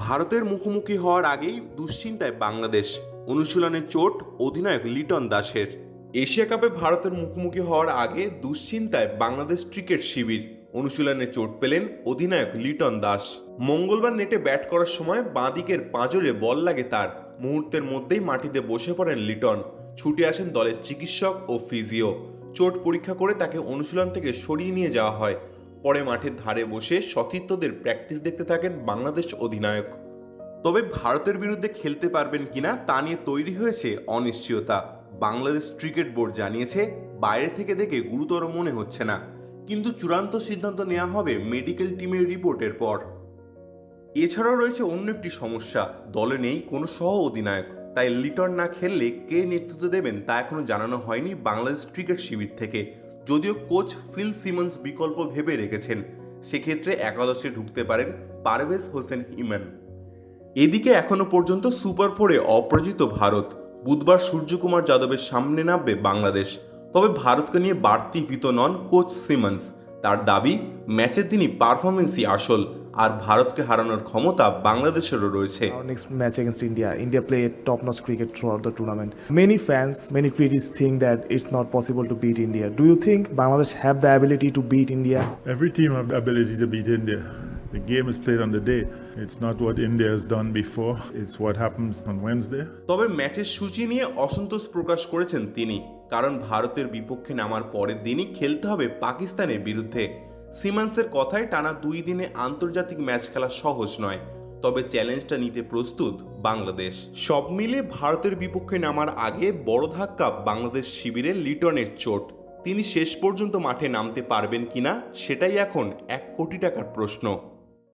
ভারতের মুখোমুখি হওয়ার আগেই দুশ্চিন্তায় বাংলাদেশ, অনুশীলনে চোট অধিনায়ক লিটন দাসের। এশিয়া কাপে ভারতের মুখোমুখি হওয়ার আগে দুশ্চিন্তায় বাংলাদেশ ক্রিকেট শিবির, অনুশীলনে চোট পেলেন অধিনায়ক লিটন দাস। মঙ্গলবার নেটে ব্যাট করার সময় বাঁ দিকের পাঁজরে বল লাগে তার, মুহূর্তের মধ্যেই মাটিতে বসে পড়েন লিটন। ছুটে আসেন দলের চিকিৎসক ও ফিজিও। চোট পরীক্ষা করে তাকে অনুশীলন থেকে সরিয়ে নিয়ে যাওয়া হয়। পরে মাঠের ধারে বসে সতীর্থদের প্র্যাকটিস দেখতে থাকেন বাংলাদেশ অধিনায়ক। তবে ভারতের বিরুদ্ধে খেলতে পারবেন কিনা তা নিয়ে তৈরি হয়েছে অনিশ্চয়তা। বাংলাদেশ ক্রিকেট বোর্ড জানিয়েছে বাইরে থেকে দেখে গুরুতর মনে হচ্ছে না, কিন্তু চূড়ান্ত সিদ্ধান্ত নেওয়া হবে মেডিকেল টিমের রিপোর্টের পর। এছাড়াও রয়েছে অন্য একটি সমস্যা, দলে নেই কোনো সহ অধিনায়ক। তাই লিটন না খেললে কে নেতৃত্ব দেবেন তা এখনো জানানো হয়নি বাংলাদেশ ক্রিকেট শিবির থেকে। যদিও কোচ ফিল সিমন্স বিকল্প ভেবে রেখেছেন, সেক্ষেত্রে একাদশে ঢুকতে পারেন পারভেজ হোসেন ইমন। এদিকে এখনো পর্যন্ত সুপার ফোরে অপরাজিত ভারত। বুধবার সূর্যকুমার যাদবের সামনে নামবে বাংলাদেশ। তবে ভারতকে নিয়ে বাড়তি ভীত নন কোচ সিমন্স। তার দাবি, ম্যাচের দিনই পারফরমেন্সই আসল, আর ভারতকে হারানোর ক্ষমতা বাংলাদেশেরও রয়েছে। Our next match against India. India played top-notch cricket throughout the tournament. Many fans, many critics think that it's not possible to beat India. Do you think Bangladesh have the ability to beat India? Every team have the ability to beat India. The game is played on the day. It's not what India has done before. It's what happens on Wednesday. তবে ম্যাচের সূচি নিয়ে অসন্তোষ প্রকাশ করেছেন তিনি, কারণ ভারতের বিপক্ষে নামার পরের দিনই খেলতে হবে পাকিস্তানের বিরুদ্ধে। সিমন্সের কথায় টানা 2 দিনে আন্তর্জাতিক ম্যাচ খেলা সহজ নয়, তবে চ্যালেঞ্জটা নিতে প্রস্তুত বাংলাদেশ। সব মিলে ভারতের বিপক্ষে নামার আগে বড় ধাক্কা বাংলাদেশ শিবিরে লিটনের চোট। তিনি শেষ পর্যন্ত মাঠে নামতে পারবেন কিনা সেটাই এখন 1 কোটি টাকার প্রশ্ন।